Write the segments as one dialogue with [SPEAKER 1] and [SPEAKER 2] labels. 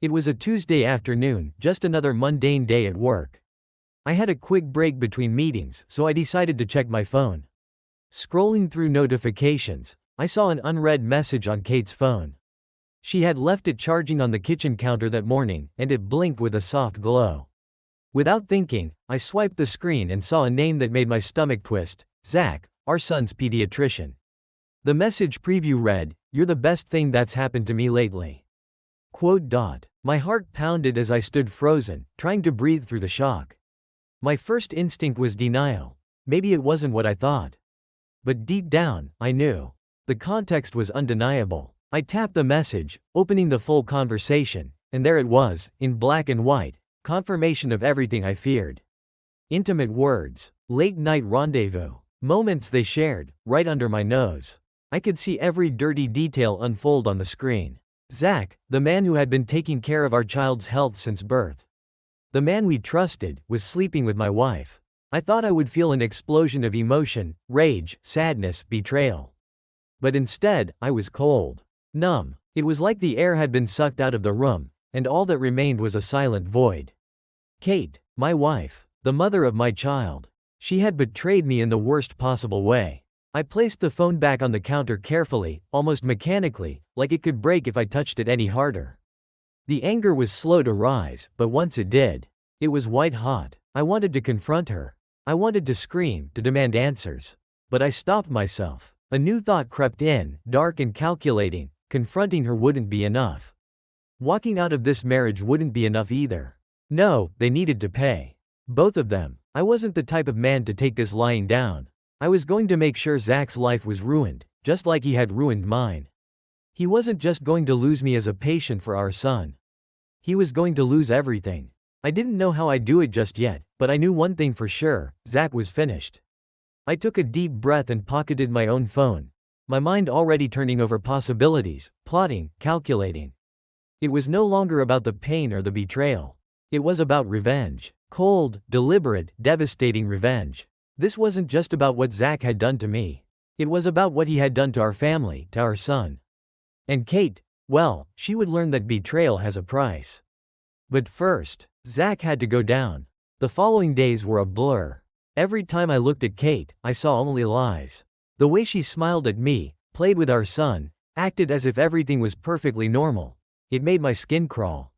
[SPEAKER 1] It was a Tuesday afternoon, just another mundane day at work. I had a quick break between meetings, so I decided to check my phone. Scrolling through notifications, I saw an unread message on Kate's phone. She had left it charging on the kitchen counter that morning, and it blinked with a soft glow. Without thinking, I swiped the screen and saw a name that made my stomach twist: Zach, our son's pediatrician. The message preview read, "You're the best thing that's happened to me lately." My heart pounded as I stood frozen, trying to breathe through the shock. My first instinct was denial. Maybe it wasn't what I thought. But deep down, I knew. The context was undeniable. I tapped the message, opening the full conversation, and there it was, in black and white, confirmation of everything I feared. Intimate words, late-night rendezvous, moments they shared, right under my nose. I could see every dirty detail unfold on the screen. Zach, the man who had been taking care of our child's health since birth. The man we trusted, was sleeping with my wife. I thought I would feel an explosion of emotion, rage, sadness, betrayal. But instead, I was cold. Numb. It was like the air had been sucked out of the room, and all that remained was a silent void. Kate, my wife, the mother of my child. She had betrayed me in the worst possible way. I placed the phone back on the counter carefully, almost mechanically, like it could break if I touched it any harder. The anger was slow to rise, but once it did, it was white hot. I wanted to confront her. I wanted to scream, to demand answers. But I stopped myself. A new thought crept in, dark and calculating. Confronting her wouldn't be enough. Walking out of this marriage wouldn't be enough either. No, they needed to pay. Both of them. I wasn't the type of man to take this lying down. I was going to make sure Zach's life was ruined, just like he had ruined mine. He wasn't just going to lose me as a patient for our son. He was going to lose everything. I didn't know how I'd do it just yet, but I knew one thing for sure: Zach was finished. I took a deep breath and pocketed my own phone, my mind already turning over possibilities, plotting, calculating. It was no longer about the pain or the betrayal. It was about revenge. Cold, deliberate, devastating revenge. This wasn't just about what Zach had done to me. It was about what he had done to our family, to our son. And Kate, well, she would learn that betrayal has a price. But first, Zach had to go down. The following days were a blur. Every time I looked at Kate, I saw only lies. The way she smiled at me, played with our son, acted as if everything was perfectly normal. It made my skin crawl.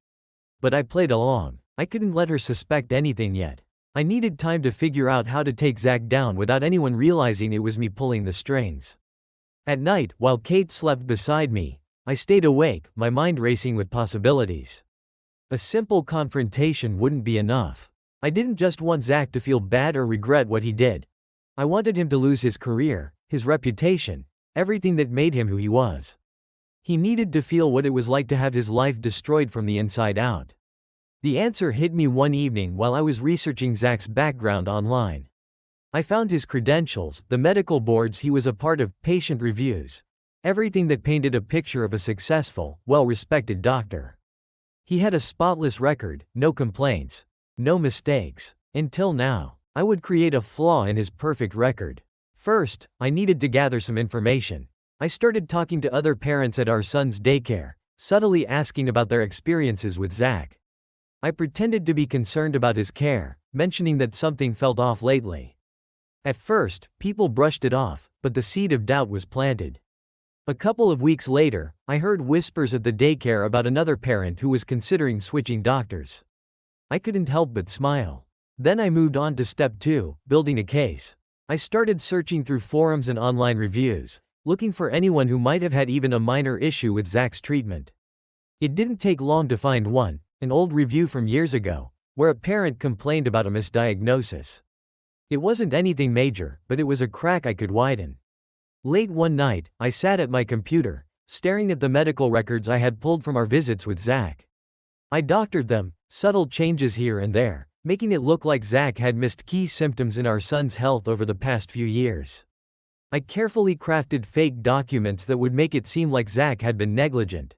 [SPEAKER 1] But I played along. I couldn't let her suspect anything yet. I needed time to figure out how to take Zach down without anyone realizing it was me pulling the strings. At night, while Kate slept beside me, I stayed awake, my mind racing with possibilities. A simple confrontation wouldn't be enough. I didn't just want Zach to feel bad or regret what he did. I wanted him to lose his career, his reputation, everything that made him who he was. He needed to feel what it was like to have his life destroyed from the inside out. The answer hit me one evening while I was researching Zach's background online. I found his credentials, the medical boards he was a part of, patient reviews. Everything that painted a picture of a successful, well-respected doctor. He had a spotless record, no complaints, no mistakes. Until now, I would create a flaw in his perfect record. First, I needed to gather some information. I started talking to other parents at our son's daycare, subtly asking about their experiences with Zach. I pretended to be concerned about his care, mentioning that something felt off lately. At first, people brushed it off, but the seed of doubt was planted. A couple of weeks later, I heard whispers at the daycare about another parent who was considering switching doctors. I couldn't help but smile. Then I moved on to step 2, building a case. I started searching through forums and online reviews, looking for anyone who might have had even a minor issue with Zach's treatment. It didn't take long to find one, an old review from years ago, where a parent complained about a misdiagnosis. It wasn't anything major, but it was a crack I could widen. Late one night, I sat at my computer, staring at the medical records I had pulled from our visits with Zach. I doctored them, subtle changes here and there, making it look like Zach had missed key symptoms in our son's health over the past few years. I carefully crafted fake documents that would make it seem like Zach had been negligent.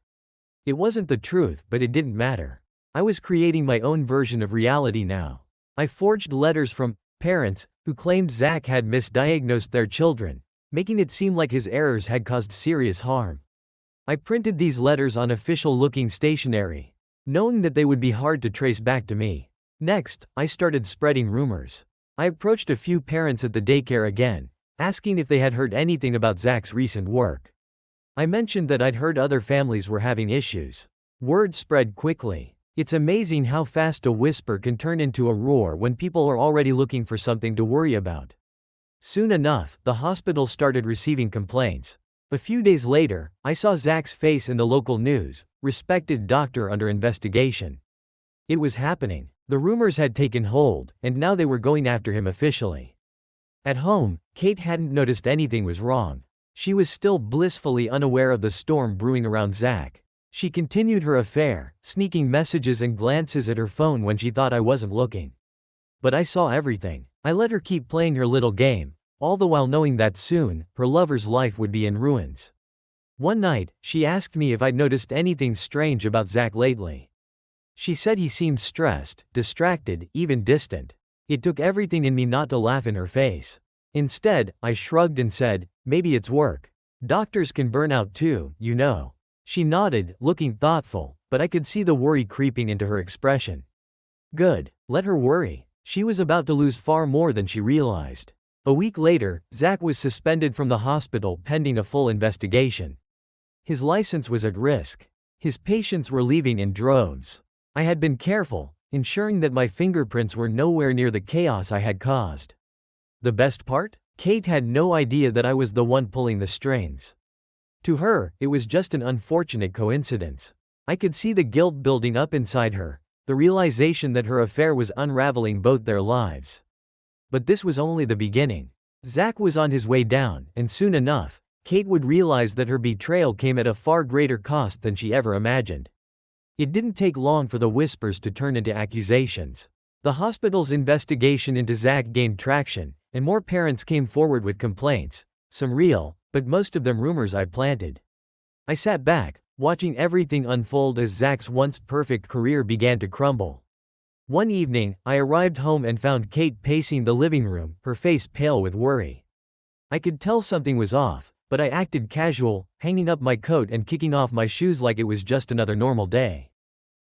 [SPEAKER 1] It wasn't the truth, but it didn't matter. I was creating my own version of reality now. I forged letters from parents who claimed Zach had misdiagnosed their children, making it seem like his errors had caused serious harm. I printed these letters on official-looking stationery. knowing that they would be hard to trace back to me. Next, I started spreading rumors. I approached a few parents at the daycare again, asking if they had heard anything about Zach's recent work. I mentioned that I'd heard other families were having issues. Word spread quickly. It's amazing how fast a whisper can turn into a roar when people are already looking for something to worry about. Soon enough, the hospital started receiving complaints. A few days later, I saw Zach's face in the local news, respected doctor under investigation. It was happening. The rumors had taken hold, and now they were going after him officially. At home, Kate hadn't noticed anything was wrong. She was still blissfully unaware of the storm brewing around Zach. She continued her affair, sneaking messages and glances at her phone when she thought I wasn't looking. But I saw everything. I let her keep playing her little game, all the while knowing that soon, her lover's life would be in ruins. One night, she asked me if I'd noticed anything strange about Zach lately. She said he seemed stressed, distracted, even distant. It took everything in me not to laugh in her face. Instead, I shrugged and said, maybe it's work. Doctors can burn out too, you know. She nodded, looking thoughtful, but I could see the worry creeping into her expression. Good, let her worry. She was about to lose far more than she realized. A week later, Zach was suspended from the hospital pending a full investigation. His license was at risk. His patients were leaving in droves. I had been careful, ensuring that my fingerprints were nowhere near the chaos I had caused. The best part? Kate had no idea that I was the one pulling the strings. To her, it was just an unfortunate coincidence. I could see the guilt building up inside her, the realization that her affair was unraveling both their lives. But this was only the beginning. Zach was on his way down, and soon enough, Kate would realize that her betrayal came at a far greater cost than she ever imagined. It didn't take long for the whispers to turn into accusations. The hospital's investigation into Zach gained traction, and more parents came forward with complaints, some real, but most of them rumors I'd planted. I sat back, watching everything unfold as Zach's once perfect career began to crumble. One evening, I arrived home and found Kate pacing the living room, her face pale with worry. I could tell something was off, but I acted casual, hanging up my coat and kicking off my shoes like it was just another normal day.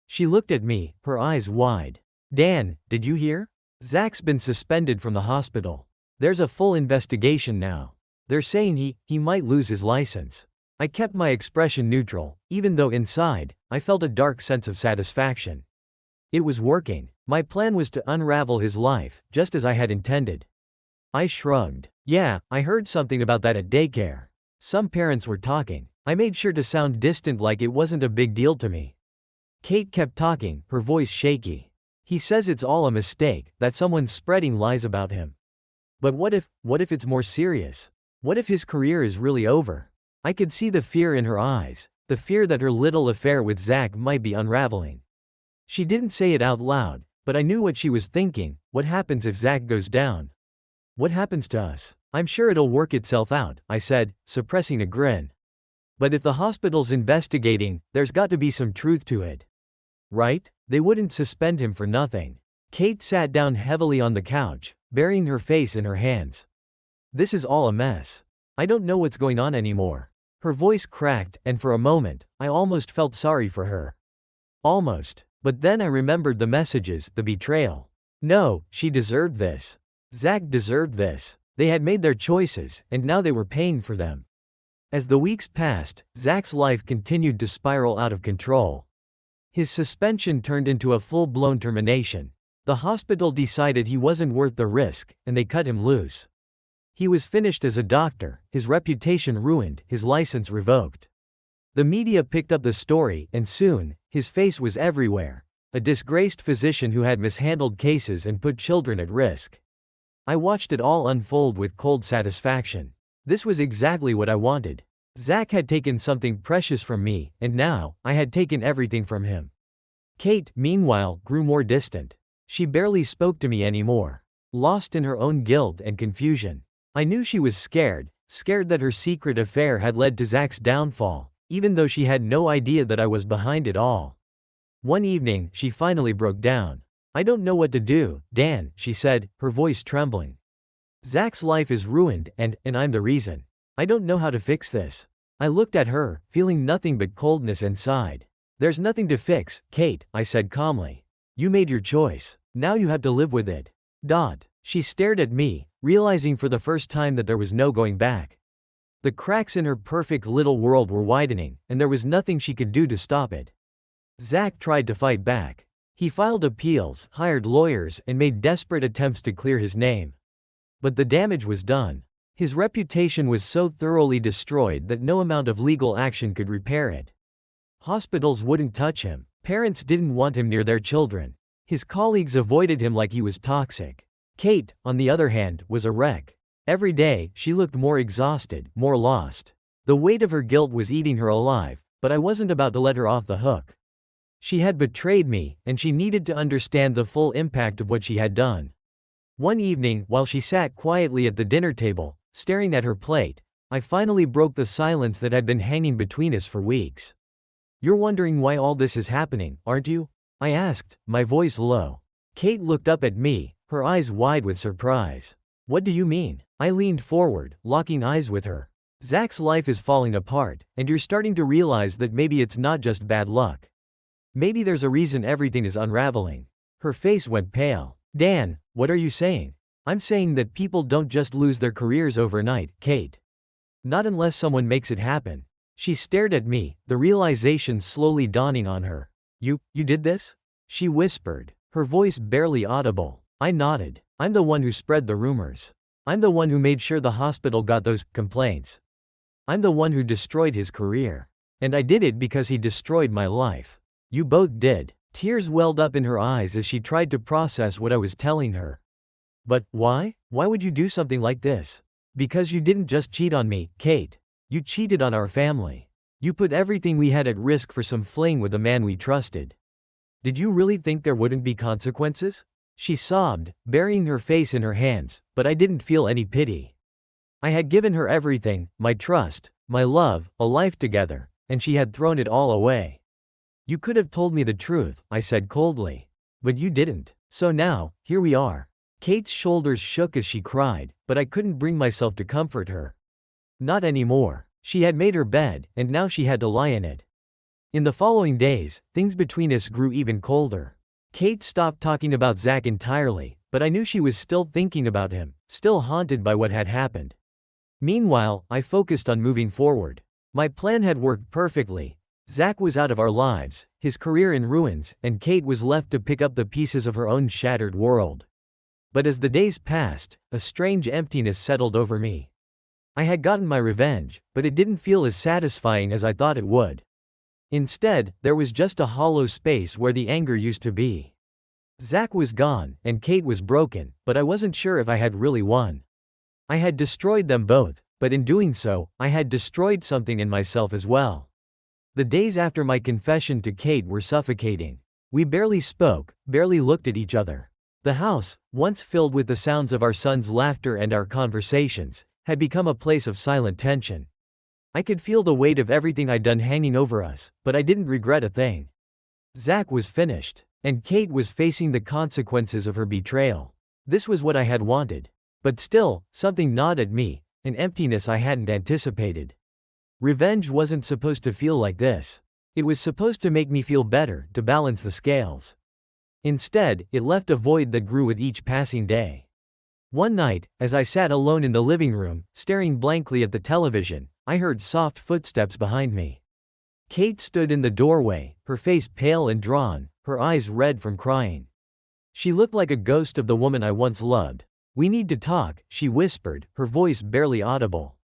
[SPEAKER 1] She looked at me, her eyes wide. Dan, did you hear? Zach's been suspended from the hospital. There's a full investigation now. They're saying he might lose his license. I kept my expression neutral, even though inside, I felt a dark sense of satisfaction. It was working. My plan was to unravel his life, just as I had intended. I shrugged. Yeah, I heard something about that at daycare. Some parents were talking. I made sure to sound distant like it wasn't a big deal to me. Kate kept talking, her voice shaky. He says it's all a mistake, that someone's spreading lies about him. But what if it's more serious? What if his career is really over? I could see the fear in her eyes, the fear that her little affair with Zach might be unraveling. She didn't say it out loud, but I knew what she was thinking. What happens if Zach goes down? What happens to us? I'm sure it'll work itself out, I said, suppressing a grin. But if the hospital's investigating, there's got to be some truth to it. Right? They wouldn't suspend him for nothing. Kate sat down heavily on the couch, burying her face in her hands. This is all a mess. I don't know what's going on anymore. Her voice cracked, and for a moment, I almost felt sorry for her. Almost. But then I remembered the messages, the betrayal. No, she deserved this. Zach deserved this. They had made their choices, and now they were paying for them. As the weeks passed, Zach's life continued to spiral out of control. His suspension turned into a full-blown termination. The hospital decided he wasn't worth the risk, and they cut him loose. He was finished as a doctor, his reputation ruined, his license revoked. The media picked up the story, and soon, his face was everywhere. A disgraced physician who had mishandled cases and put children at risk. I watched it all unfold with cold satisfaction. This was exactly what I wanted. Zach had taken something precious from me, and now, I had taken everything from him. Kate, meanwhile, grew more distant. She barely spoke to me anymore. Lost in her own guilt and confusion. I knew she was scared that her secret affair had led to Zach's downfall, even though she had no idea that I was behind it all. One evening, she finally broke down. I don't know what to do, Dan, she said, her voice trembling. Zach's life is ruined, and I'm the reason. I don't know how to fix this. I looked at her, feeling nothing but coldness, and sighed. There's nothing to fix, Kate, I said calmly. You made your choice. Now you have to live with it. She stared at me, realizing for the first time that there was no going back. The cracks in her perfect little world were widening, and there was nothing she could do to stop it. Zach tried to fight back. He filed appeals, hired lawyers, and made desperate attempts to clear his name. But the damage was done. His reputation was so thoroughly destroyed that no amount of legal action could repair it. Hospitals wouldn't touch him. Parents didn't want him near their children. His colleagues avoided him like he was toxic. Kate, on the other hand, was a wreck. Every day, she looked more exhausted, more lost. The weight of her guilt was eating her alive, but I wasn't about to let her off the hook. She had betrayed me, and she needed to understand the full impact of what she had done. One evening, while she sat quietly at the dinner table, staring at her plate, I finally broke the silence that had been hanging between us for weeks. You're wondering why all this is happening, aren't you? I asked, my voice low. Kate looked up at me, her eyes wide with surprise. What do you mean? I leaned forward, locking eyes with her. Zach's life is falling apart, and you're starting to realize that maybe it's not just bad luck. Maybe there's a reason everything is unraveling. Her face went pale. Dan, what are you saying? I'm saying that people don't just lose their careers overnight, Kate. Not unless someone makes it happen. She stared at me, the realization slowly dawning on her. You did this? She whispered, her voice barely audible. I nodded. I'm the one who spread the rumors. I'm the one who made sure the hospital got those complaints. I'm the one who destroyed his career. And I did it because he destroyed my life. You both did. Tears welled up in her eyes as she tried to process what I was telling her. But why? Why would you do something like this? Because you didn't just cheat on me, Kate. You cheated on our family. You put everything we had at risk for some fling with a man we trusted. Did you really think there wouldn't be consequences? She sobbed, burying her face in her hands, but I didn't feel any pity. I had given her everything, my trust, my love, a life together, and she had thrown it all away. You could have told me the truth, I said coldly. But you didn't. So now, here we are. Kate's shoulders shook as she cried, but I couldn't bring myself to comfort her. Not anymore. She had made her bed, and now she had to lie in it. In the following days, things between us grew even colder. Kate stopped talking about Zach entirely, but I knew she was still thinking about him, still haunted by what had happened. Meanwhile, I focused on moving forward. My plan had worked perfectly. Zach was out of our lives, his career in ruins, and Kate was left to pick up the pieces of her own shattered world. But as the days passed, a strange emptiness settled over me. I had gotten my revenge, but it didn't feel as satisfying as I thought it would. Instead, there was just a hollow space where the anger used to be. Zach was gone, and Kate was broken, but I wasn't sure if I had really won. I had destroyed them both, but in doing so, I had destroyed something in myself as well. The days after my confession to Kate were suffocating. We barely spoke, barely looked at each other. The house, once filled with the sounds of our son's laughter and our conversations, had become a place of silent tension. I could feel the weight of everything I'd done hanging over us, but I didn't regret a thing. Zach was finished, and Kate was facing the consequences of her betrayal. This was what I had wanted. But still, something gnawed at me, an emptiness I hadn't anticipated. Revenge wasn't supposed to feel like this. It was supposed to make me feel better, to balance the scales. Instead, it left a void that grew with each passing day. One night, as I sat alone in the living room, staring blankly at the television, I heard soft footsteps behind me. Kate stood in the doorway, her face pale and drawn, her eyes red from crying. She looked like a ghost of the woman I once loved. We need to talk, she whispered, her voice barely audible.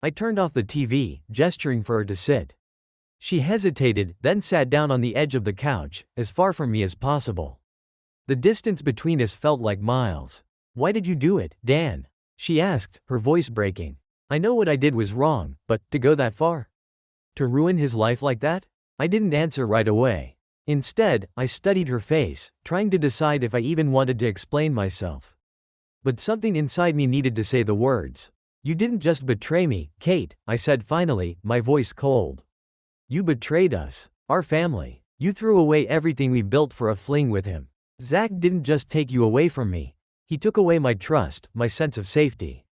[SPEAKER 1] I turned off the TV, gesturing for her to sit. She hesitated, then sat down on the edge of the couch, as far from me as possible. The distance between us felt like miles. Why did you do it, Dan? She asked, her voice breaking. I know what I did was wrong, but to go that far? To ruin his life like that? I didn't answer right away. Instead, I studied her face, trying to decide if I even wanted to explain myself. But something inside me needed to say the words. You didn't just betray me, Kate, I said finally, my voice cold. You betrayed us, our family. You threw away everything we built for a fling with him. Zach didn't just take you away from me. He took away my trust, my sense of safety.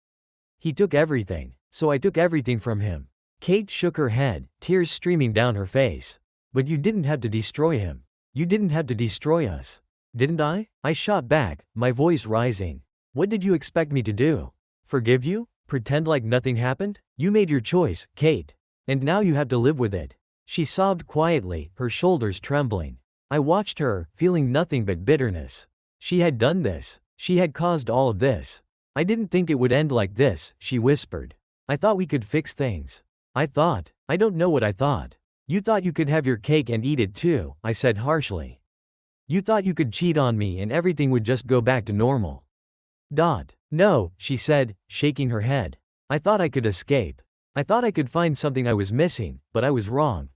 [SPEAKER 1] He took everything, so I took everything from him. Kate shook her head, tears streaming down her face. But you didn't have to destroy him. You didn't have to destroy us. Didn't I? I shot back, my voice rising. What did you expect me to do? Forgive you? Pretend like nothing happened? You made your choice, Kate. And now you have to live with it. She sobbed quietly, her shoulders trembling. I watched her, feeling nothing but bitterness. She had done this. She had caused all of this. I didn't think it would end like this, she whispered. I thought we could fix things. I don't know what I thought. You thought you could have your cake and eat it too, I said harshly. You thought you could cheat on me and everything would just go back to normal. No, she said, shaking her head. I thought I could escape. I thought I could find something I was missing, but I was wrong.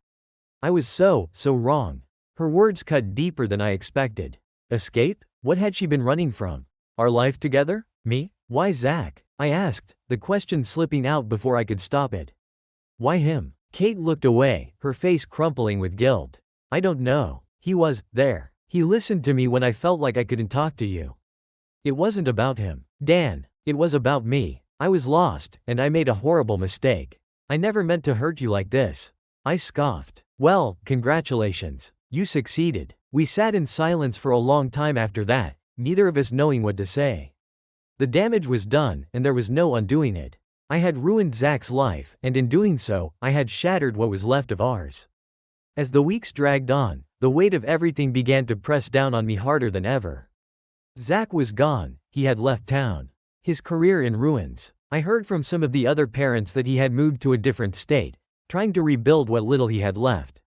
[SPEAKER 1] I was so wrong. Her words cut deeper than I expected. Escape? What had she been running from? Our life together? Me? Why Zach? I asked, the question slipping out before I could stop it. Why him? Kate looked away, her face crumpling with guilt. I don't know. He was there. He listened to me when I felt like I couldn't talk to you. It wasn't about him, Dan. It was about me. I was lost, and I made a horrible mistake. I never meant to hurt you like this. I scoffed. Well, congratulations. You succeeded. We sat in silence for a long time after that, neither of us knowing what to say. The damage was done, and there was no undoing it. I had ruined Zach's life, and in doing so, I had shattered what was left of ours. As the weeks dragged on, the weight of everything began to press down on me harder than ever. Zach was gone. He had left town. His career in ruins. I heard from some of the other parents that he had moved to a different state, trying to rebuild what little he had left.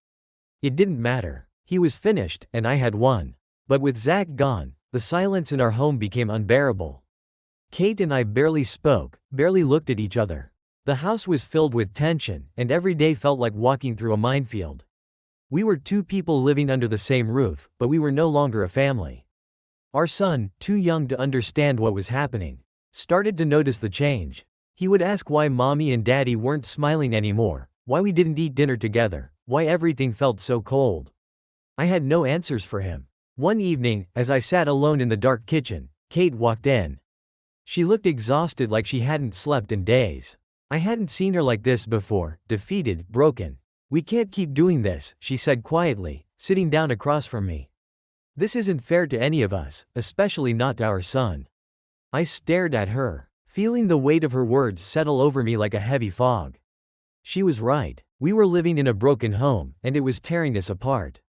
[SPEAKER 1] It didn't matter. He was finished, and I had won. But with Zach gone, the silence in our home became unbearable. Kate and I barely spoke, barely looked at each other. The house was filled with tension, and every day felt like walking through a minefield. We were two people living under the same roof, but we were no longer a family. Our son, too young to understand what was happening, started to notice the change. He would ask why mommy and daddy weren't smiling anymore, why we didn't eat dinner together, why everything felt so cold. I had no answers for him. One evening, as I sat alone in the dark kitchen, Kate walked in. She looked exhausted, like she hadn't slept in days. I hadn't seen her like this before, defeated, broken. We can't keep doing this, she said quietly, sitting down across from me. This isn't fair to any of us, especially not to our son. I stared at her, feeling the weight of her words settle over me like a heavy fog. She was right. We were living in a broken home, and it was tearing us apart.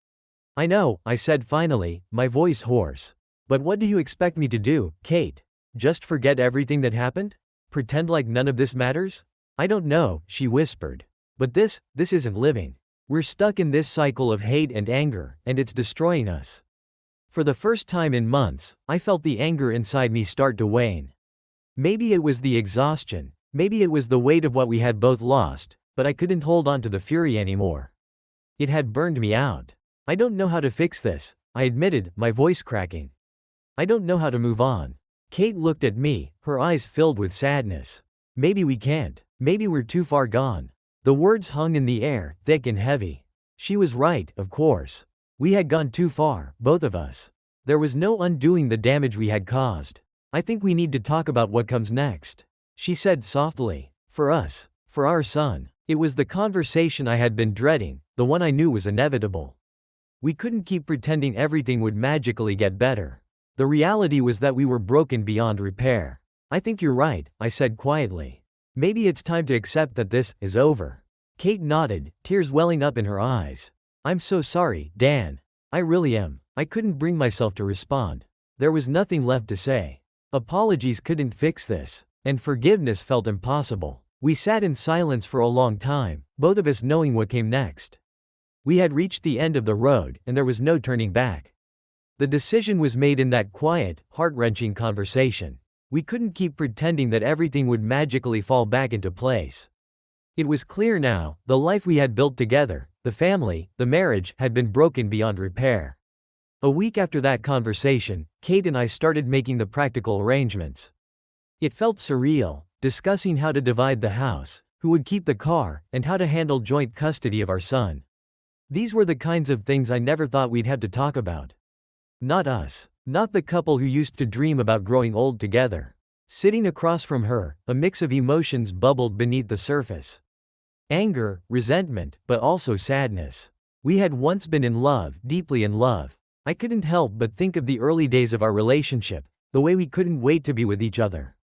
[SPEAKER 1] I know, I said finally, my voice hoarse. But what do you expect me to do, Kate? Just forget everything that happened? Pretend like none of this matters? I don't know, she whispered. But this isn't living. We're stuck in this cycle of hate and anger, and it's destroying us. For the first time in months, I felt the anger inside me start to wane. Maybe it was the exhaustion, maybe it was the weight of what we had both lost, but I couldn't hold on to the fury anymore. It had burned me out. I don't know how to fix this, I admitted, my voice cracking. I don't know how to move on. Kate looked at me, her eyes filled with sadness. Maybe we can't. Maybe we're too far gone. The words hung in the air, thick and heavy. She was right, of course. We had gone too far, both of us. There was no undoing the damage we had caused. I think we need to talk about what comes next, she said softly. For us. For our son. It was the conversation I had been dreading, the one I knew was inevitable. We couldn't keep pretending everything would magically get better. The reality was that we were broken beyond repair. I think you're right, I said quietly. Maybe it's time to accept that this is over. Kate nodded, tears welling up in her eyes. I'm so sorry, Dan. I really am. I couldn't bring myself to respond. There was nothing left to say. Apologies couldn't fix this, and forgiveness felt impossible. We sat in silence for a long time, both of us knowing what came next. We had reached the end of the road, and there was no turning back. The decision was made in that quiet, heart-wrenching conversation. We couldn't keep pretending that everything would magically fall back into place. It was clear now, the life we had built together, the family, the marriage, had been broken beyond repair. A week after that conversation, Kate and I started making the practical arrangements. It felt surreal, discussing how to divide the house, who would keep the car, and how to handle joint custody of our son. These were the kinds of things I never thought we'd have to talk about. Not us. Not the couple who used to dream about growing old together. Sitting across from her, a mix of emotions bubbled beneath the surface. Anger, resentment, but also sadness. We had once been in love, deeply in love. I couldn't help but think of the early days of our relationship, the way we couldn't wait to be with each other.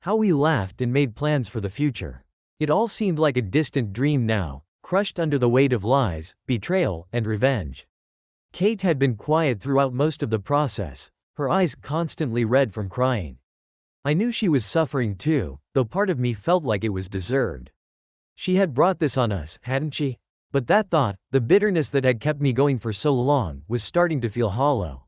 [SPEAKER 1] How we laughed and made plans for the future. It all seemed like a distant dream now, crushed under the weight of lies, betrayal, and revenge. Kate had been quiet throughout most of the process, her eyes constantly red from crying. I knew she was suffering too, though part of me felt like it was deserved. She had brought this on us, hadn't she? But that thought, the bitterness that had kept me going for so long, was starting to feel hollow.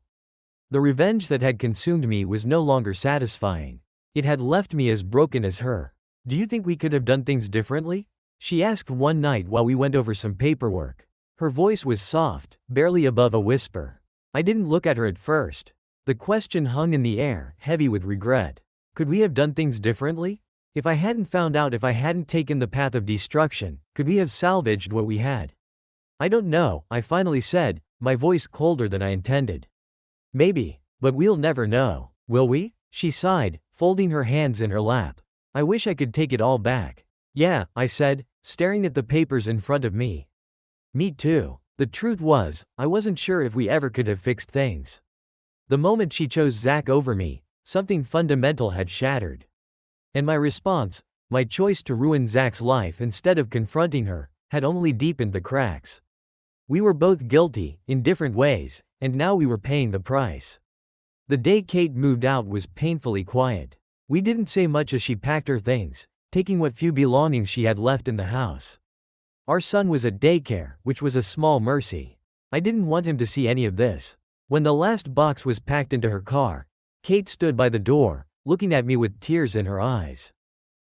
[SPEAKER 1] The revenge that had consumed me was no longer satisfying. It had left me as broken as her. "Do you think we could have done things differently?" she asked one night while we went over some paperwork. Her voice was soft, barely above a whisper. I didn't look at her at first. The question hung in the air, heavy with regret. Could we have done things differently? If I hadn't found out, if I hadn't taken the path of destruction, could we have salvaged what we had? "I don't know," I finally said, my voice colder than I intended. "Maybe, but we'll never know, will we?" she sighed, folding her hands in her lap. "I wish I could take it all back." "Yeah," I said, staring at the papers in front of me. "Me too." The truth was, I wasn't sure if we ever could have fixed things. The moment she chose Zach over me, something fundamental had shattered. And my response, my choice to ruin Zach's life instead of confronting her, had only deepened the cracks. We were both guilty, in different ways, and now we were paying the price. The day Kate moved out was painfully quiet. We didn't say much as she packed her things, taking what few belongings she had left in the house. Our son was at daycare, which was a small mercy. I didn't want him to see any of this. When the last box was packed into her car, Kate stood by the door, looking at me with tears in her eyes.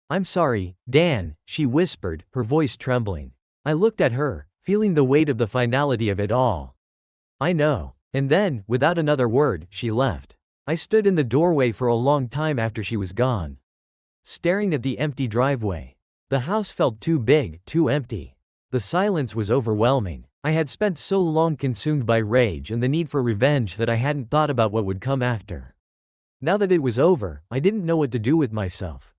[SPEAKER 1] "I'm sorry, Dan," she whispered, her voice trembling. I looked at her, feeling the weight of the finality of it all. "I know." And then, without another word, she left. I stood in the doorway for a long time after she was gone, staring at the empty driveway. The house felt too big, too empty. The silence was overwhelming. I had spent so long consumed by rage and the need for revenge that I hadn't thought about what would come after. Now that it was over, I didn't know what to do with myself.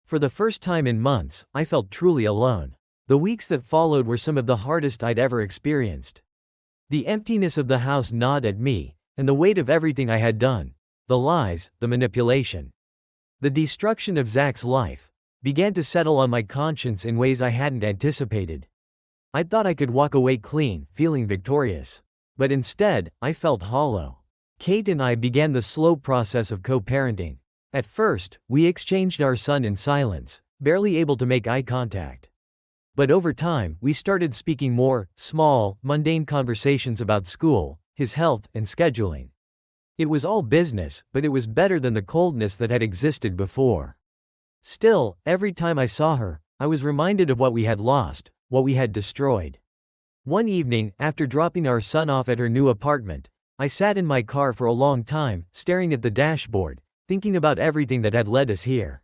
[SPEAKER 1] For the first time in months, I felt truly alone. The weeks that followed were some of the hardest I'd ever experienced. The emptiness of the house gnawed at me, and the weight of everything I had done, the lies, the manipulation, the destruction of Zach's life, began to settle on my conscience in ways I hadn't anticipated. I thought I could walk away clean, feeling victorious. But instead, I felt hollow. Kate and I began the slow process of co-parenting. At first, we exchanged our son in silence, barely able to make eye contact. But over time, we started speaking more, small, mundane conversations about school, his health, and scheduling. It was all business, but it was better than the coldness that had existed before. Still, every time I saw her, I was reminded of what we had lost, what we had destroyed. One evening, after dropping our son off at her new apartment, I sat in my car for a long time, staring at the dashboard, thinking about everything that had led us here.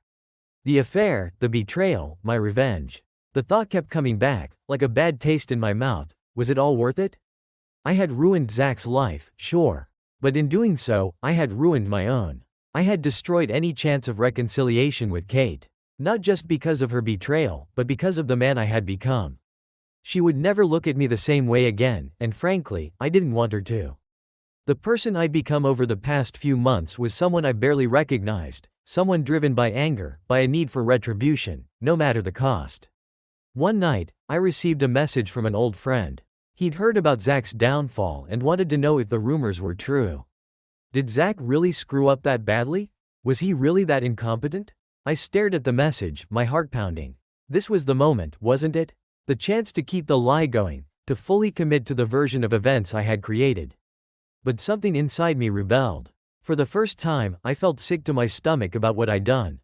[SPEAKER 1] The affair, the betrayal, my revenge. The thought kept coming back, like a bad taste in my mouth. Was it all worth it? I had ruined Zach's life, sure. But in doing so, I had ruined my own. I had destroyed any chance of reconciliation with Kate. Not just because of her betrayal, but because of the man I had become. She would never look at me the same way again, and frankly, I didn't want her to. The person I'd become over the past few months was someone I barely recognized, someone driven by anger, by a need for retribution, no matter the cost. One night, I received a message from an old friend. He'd heard about Zach's downfall and wanted to know if the rumors were true. Did Zach really screw up that badly? Was he really that incompetent? I stared at the message, my heart pounding. This was the moment, wasn't it? The chance to keep the lie going, to fully commit to the version of events I had created. But something inside me rebelled. For the first time, I felt sick to my stomach about what I'd done.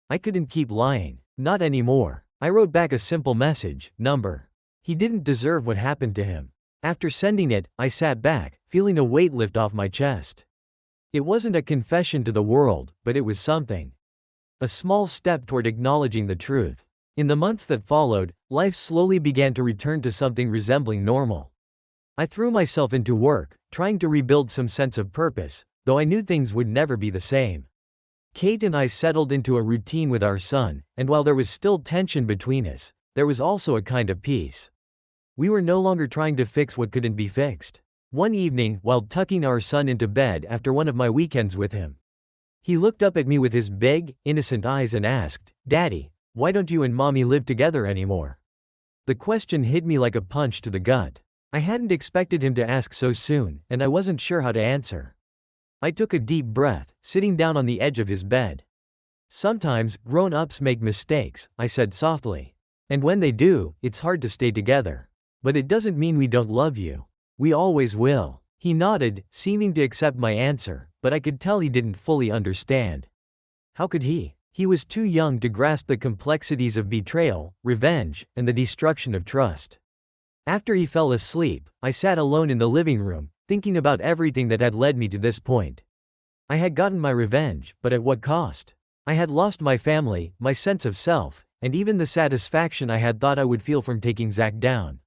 [SPEAKER 1] I couldn't keep lying. Not anymore. I wrote back a simple message, number. He didn't deserve what happened to him. After sending it, I sat back, feeling a weight lift off my chest. It wasn't a confession to the world, but it was something. A small step toward acknowledging the truth. In the months that followed, life slowly began to return to something resembling normal. I threw myself into work, trying to rebuild some sense of purpose, though I knew things would never be the same. Kate and I settled into a routine with our son, and while there was still tension between us, there was also a kind of peace. We were no longer trying to fix what couldn't be fixed. One evening, while tucking our son into bed after one of my weekends with him, he looked up at me with his big, innocent eyes and asked, "Daddy, why don't you and Mommy live together anymore?" The question hit me like a punch to the gut. I hadn't expected him to ask so soon, and I wasn't sure how to answer. I took a deep breath, sitting down on the edge of his bed. "Sometimes, grown-ups make mistakes," I said softly. "And when they do, it's hard to stay together. But it doesn't mean we don't love you. We always will." He nodded, seeming to accept my answer, but I could tell he didn't fully understand. How could he? He was too young to grasp the complexities of betrayal, revenge, and the destruction of trust. After he fell asleep, I sat alone in the living room, thinking about everything that had led me to this point. I had gotten my revenge, but at what cost? I had lost my family, my sense of self, and even the satisfaction I had thought I would feel from taking Zach down.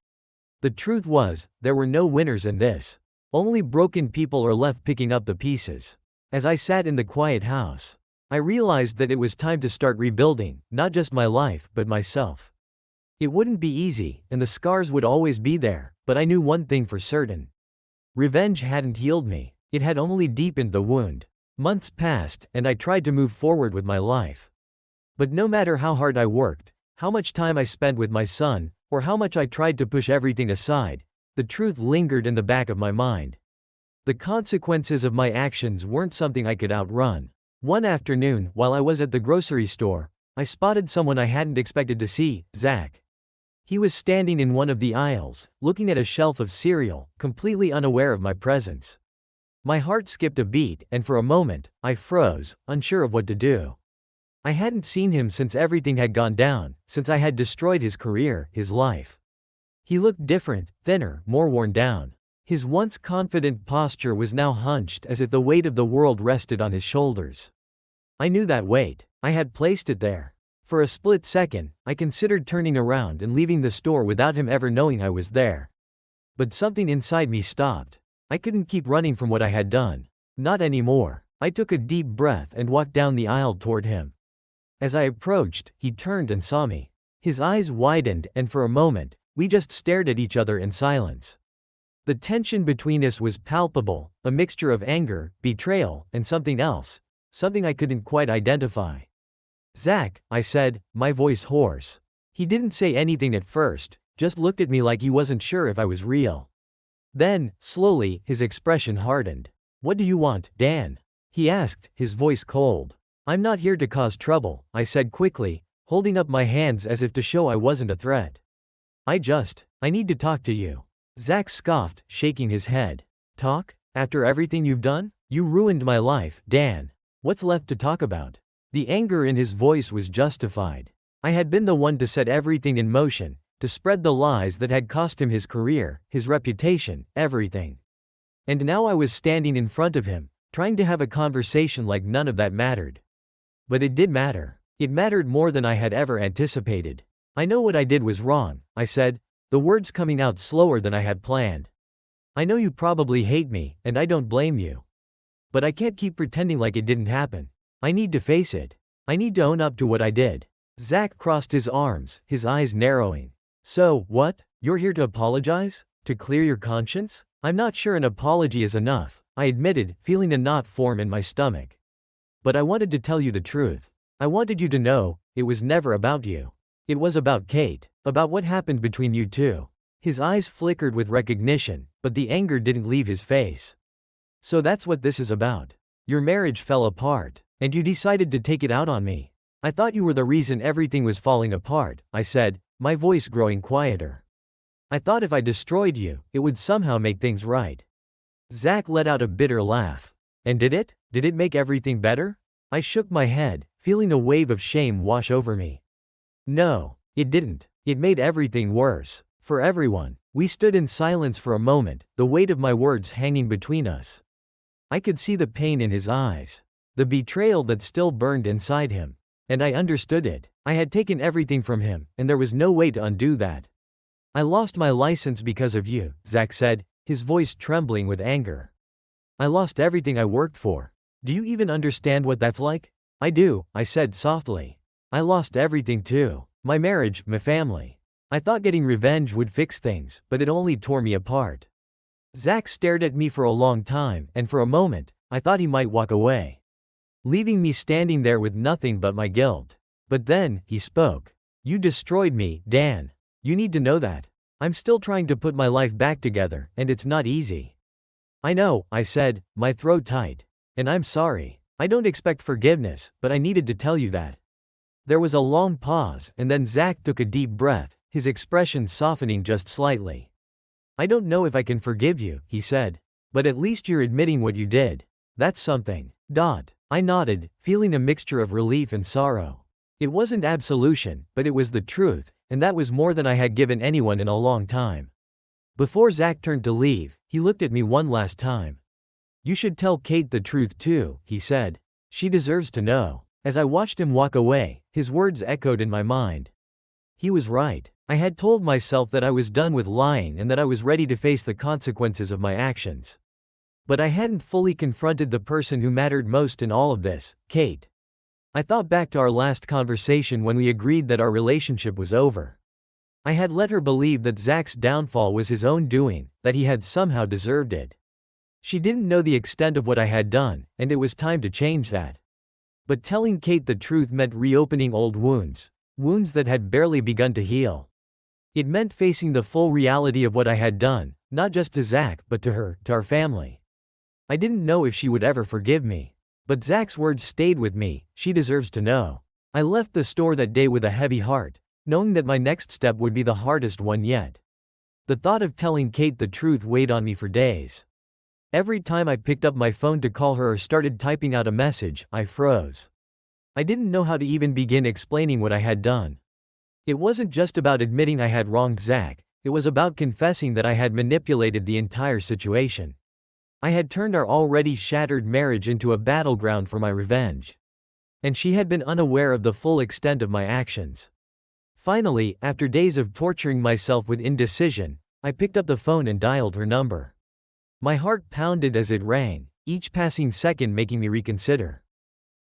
[SPEAKER 1] The truth was, there were no winners in this. Only broken people are left picking up the pieces. As I sat in the quiet house, I realized that it was time to start rebuilding, not just my life, but myself. It wouldn't be easy, and the scars would always be there, but I knew one thing for certain. Revenge hadn't healed me, it had only deepened the wound. Months passed, and I tried to move forward with my life. But no matter how hard I worked, how much time I spent with my son, or how much I tried to push everything aside, the truth lingered in the back of my mind. The consequences of my actions weren't something I could outrun. One afternoon, while I was at the grocery store, I spotted someone I hadn't expected to see, Zach. He was standing in one of the aisles, looking at a shelf of cereal, completely unaware of my presence. My heart skipped a beat, and for a moment, I froze, unsure of what to do. I hadn't seen him since everything had gone down, since I had destroyed his career, his life. He looked different, thinner, more worn down. His once confident posture was now hunched as if the weight of the world rested on his shoulders. I knew that weight. I had placed it there. For a split second, I considered turning around and leaving the store without him ever knowing I was there. But something inside me stopped. I couldn't keep running from what I had done. Not anymore. I took a deep breath and walked down the aisle toward him. As I approached, he turned and saw me. His eyes widened, and for a moment, we just stared at each other in silence. The tension between us was palpable, a mixture of anger, betrayal, and something else, something I couldn't quite identify. "Zach," I said, my voice hoarse. He didn't say anything at first, just looked at me like he wasn't sure if I was real. Then, slowly, his expression hardened. "What do you want, Dan?" he asked, his voice cold. "I'm not here to cause trouble," I said quickly, holding up my hands as if to show I wasn't a threat. I need to talk to you." Zach scoffed, shaking his head. "Talk? After everything you've done? You ruined my life, Dan. What's left to talk about?" The anger in his voice was justified. I had been the one to set everything in motion, to spread the lies that had cost him his career, his reputation, everything. And now I was standing in front of him, trying to have a conversation like none of that mattered. But it did matter. It mattered more than I had ever anticipated. "I know what I did was wrong," I said, the words coming out slower than I had planned. "I know you probably hate me, and I don't blame you. But I can't keep pretending like it didn't happen. I need to face it. I need to own up to what I did." Zach crossed his arms, his eyes narrowing. "So, what? You're here to apologize? To clear your conscience?" "I'm not sure an apology is enough," I admitted, feeling a knot form in my stomach. "But I wanted to tell you the truth. I wanted you to know, it was never about you. It was about Kate, about what happened between you two." His eyes flickered with recognition, but the anger didn't leave his face. "So that's what this is about. Your marriage fell apart, and you decided to take it out on me. I thought you were the reason everything was falling apart," I said, my voice growing quieter. "I thought if I destroyed you, it would somehow make things right." Zach let out a bitter laugh. "And did it? Did it make everything better?" I shook my head, feeling a wave of shame wash over me. "No, it didn't. It made everything worse. For everyone." We stood in silence for a moment, the weight of my words hanging between us. I could see the pain in his eyes, the betrayal that still burned inside him. And I understood it. I had taken everything from him, and there was no way to undo that. "I lost my license because of you," Zach said, his voice trembling with anger. "I lost everything I worked for. Do you even understand what that's like?" "I do," I said softly. "I lost everything too. My marriage, my family. I thought getting revenge would fix things, but it only tore me apart. Zach stared at me for a long time, and for a moment, I thought he might walk away, leaving me standing there with nothing but my guilt. But then, he spoke. "You destroyed me, Dan. You need to know that. I'm still trying to put my life back together, and it's not easy." "I know," I said, my throat tight. "And I'm sorry. I don't expect forgiveness, but I needed to tell you that." There was a long pause, and then Zach took a deep breath, his expression softening just slightly. "I don't know if I can forgive you," he said. "But at least you're admitting what you did. That's something." I nodded, feeling a mixture of relief and sorrow. It wasn't absolution, but it was the truth, and that was more than I had given anyone in a long time. Before Zach turned to leave, he looked at me one last time. "You should tell Kate the truth too," he said. "She deserves to know." As I watched him walk away, his words echoed in my mind. He was right. I had told myself that I was done with lying and that I was ready to face the consequences of my actions. But I hadn't fully confronted the person who mattered most in all of this, Kate. I thought back to our last conversation when we agreed that our relationship was over. I had let her believe that Zach's downfall was his own doing, that he had somehow deserved it. She didn't know the extent of what I had done, and it was time to change that. But telling Kate the truth meant reopening old wounds, wounds that had barely begun to heal. It meant facing the full reality of what I had done, not just to Zach, but to her, to our family. I didn't know if she would ever forgive me. But Zach's words stayed with me. "She deserves to know." I left the store that day with a heavy heart, knowing that my next step would be the hardest one yet. The thought of telling Kate the truth weighed on me for days. Every time I picked up my phone to call her or started typing out a message, I froze. I didn't know how to even begin explaining what I had done. It wasn't just about admitting I had wronged Zach, it was about confessing that I had manipulated the entire situation. I had turned our already shattered marriage into a battleground for my revenge. And she had been unaware of the full extent of my actions. Finally, after days of torturing myself with indecision, I picked up the phone and dialed her number. My heart pounded as it rang, each passing second making me reconsider.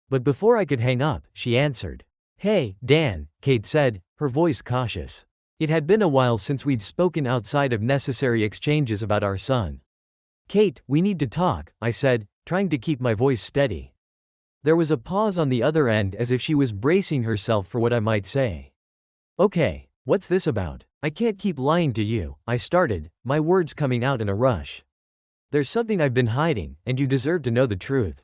[SPEAKER 1] But before I could hang up, she answered. "Hey, Dan," Kate said, her voice cautious. It had been a while since we'd spoken outside of necessary exchanges about our son. "Kate, we need to talk," I said, trying to keep my voice steady. There was a pause on the other end as if she was bracing herself for what I might say. "Okay, what's this about? I can't keep lying to you," I started, my words coming out in a rush. "There's something I've been hiding, and you deserve to know the truth."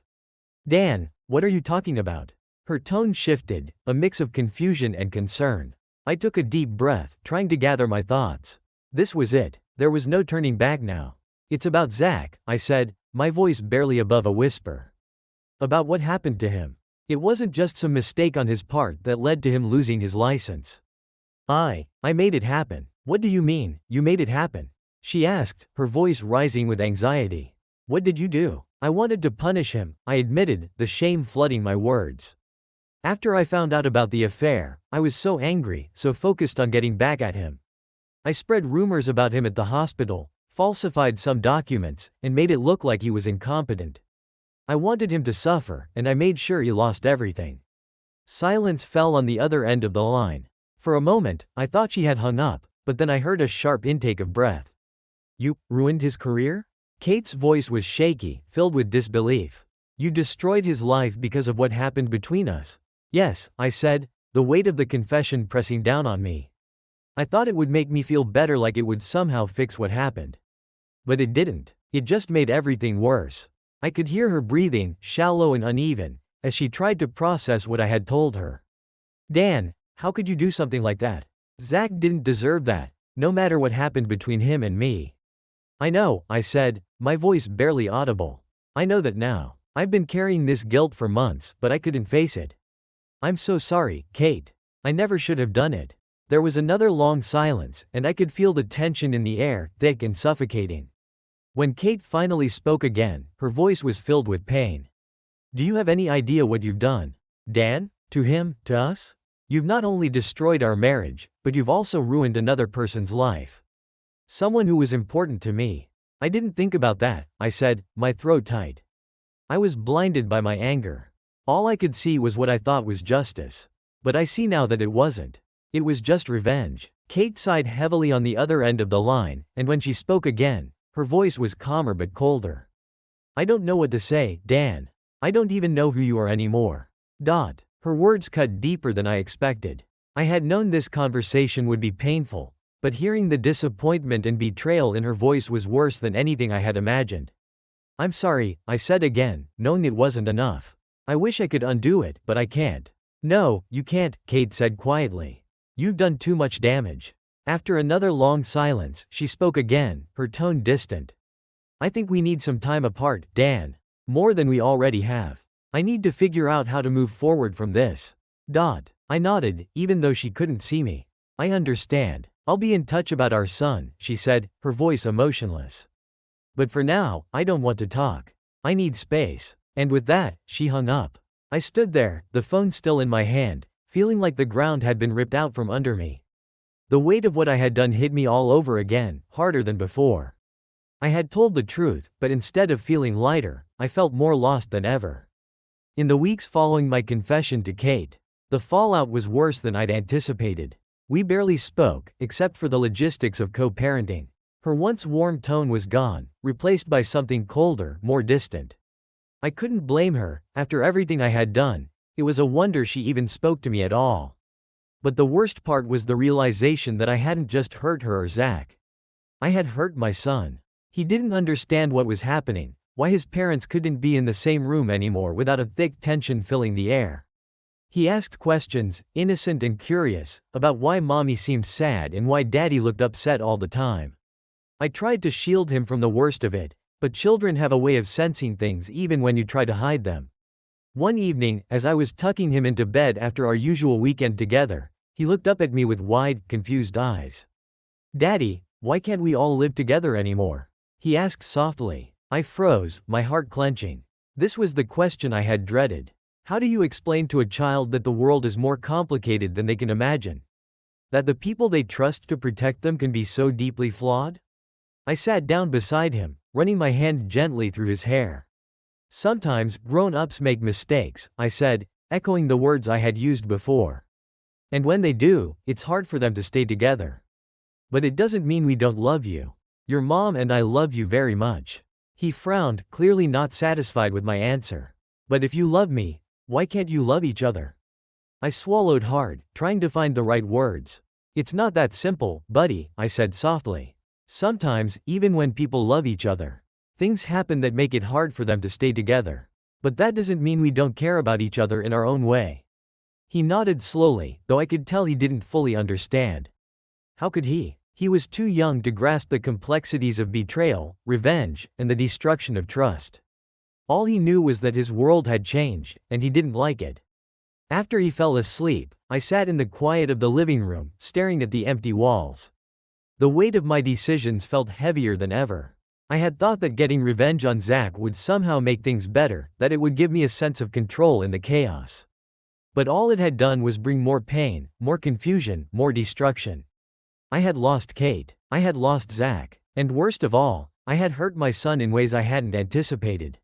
[SPEAKER 1] "Dan, what are you talking about?" Her tone shifted, a mix of confusion and concern. I took a deep breath, trying to gather my thoughts. This was it. There was no turning back now. "It's about Zach," I said, my voice barely above a whisper. "About what happened to him. It wasn't just some mistake on his part that led to him losing his license. I made it happen." "What do you mean, you made it happen?" she asked, her voice rising with anxiety. "What did you do?" "I wanted to punish him," I admitted, the shame flooding my words. "After I found out about the affair, I was so angry, so focused on getting back at him. I spread rumors about him at the hospital, falsified some documents, and made it look like he was incompetent. I wanted him to suffer, and I made sure he lost everything." Silence fell on the other end of the line. For a moment, I thought she had hung up, but then I heard a sharp intake of breath. "You ruined his career?" Kate's voice was shaky, filled with disbelief. "You destroyed his life because of what happened between us?" "Yes," I said, the weight of the confession pressing down on me. I thought it would make me feel better, like it would somehow fix what happened. But it didn't. It just made everything worse. I could hear her breathing, shallow and uneven, as she tried to process what I had told her. "Dan, how could you do something like that? Zach didn't deserve that, no matter what happened between him and me." "I know," I said, my voice barely audible. "I know that now. I've been carrying this guilt for months, but I couldn't face it. I'm so sorry, Kate. I never should have done it." There was another long silence, and I could feel the tension in the air, thick and suffocating. When Kate finally spoke again, her voice was filled with pain. "Do you have any idea what you've done? Dan? To him, to us? You've not only destroyed our marriage, but you've also ruined another person's life. Someone who was important to me." "I didn't think about that," I said, my throat tight. I was blinded by my anger. All I could see was what I thought was justice. But I see now that it wasn't. It was just revenge. Kate sighed heavily on the other end of the line, and when she spoke again, her voice was calmer but colder. I don't know what to say, Dan. I don't even know who you are anymore. Her words cut deeper than I expected. I had known this conversation would be painful, but hearing the disappointment and betrayal in her voice was worse than anything I had imagined. I'm sorry, I said again, knowing it wasn't enough. I wish I could undo it, but I can't. No, you can't, Kate said quietly. You've done too much damage. After another long silence, she spoke again, her tone distant. I think we need some time apart, Dan. More than we already have. I need to figure out how to move forward from this. I nodded, even though she couldn't see me. I understand. I'll be in touch about our son, she said, her voice emotionless. But for now, I don't want to talk. I need space. And with that, she hung up. I stood there, the phone still in my hand, feeling like the ground had been ripped out from under me. The weight of what I had done hit me all over again, harder than before. I had told the truth, but instead of feeling lighter, I felt more lost than ever. In the weeks following my confession to Kate, the fallout was worse than I'd anticipated. We barely spoke, except for the logistics of co-parenting. Her once warm tone was gone, replaced by something colder, more distant. I couldn't blame her. After everything I had done, it was a wonder she even spoke to me at all. But the worst part was the realization that I hadn't just hurt her or Zach. I had hurt my son. He didn't understand what was happening, why his parents couldn't be in the same room anymore without a thick tension filling the air. He asked questions, innocent and curious, about why mommy seemed sad and why daddy looked upset all the time. I tried to shield him from the worst of it, but children have a way of sensing things even when you try to hide them. One evening, as I was tucking him into bed after our usual weekend together, he looked up at me with wide, confused eyes. Daddy, why can't we all live together anymore? He asked softly. I froze, my heart clenching. This was the question I had dreaded. How do you explain to a child that the world is more complicated than they can imagine? That the people they trust to protect them can be so deeply flawed? I sat down beside him, running my hand gently through his hair. Sometimes, grown-ups make mistakes, I said, echoing the words I had used before. And when they do, it's hard for them to stay together. But it doesn't mean we don't love you. Your mom and I love you very much. He frowned, clearly not satisfied with my answer. But if you love me, why can't you love each other? I swallowed hard, trying to find the right words. It's not that simple, buddy, I said softly. Sometimes, even when people love each other, things happen that make it hard for them to stay together. But that doesn't mean we don't care about each other in our own way. He nodded slowly, though I could tell he didn't fully understand. How could he? He was too young to grasp the complexities of betrayal, revenge, and the destruction of trust. All he knew was that his world had changed, and he didn't like it. After he fell asleep, I sat in the quiet of the living room, staring at the empty walls. The weight of my decisions felt heavier than ever. I had thought that getting revenge on Zach would somehow make things better, that it would give me a sense of control in the chaos. But all it had done was bring more pain, more confusion, more destruction. I had lost Kate. I had lost Zach. And worst of all, I had hurt my son in ways I hadn't anticipated.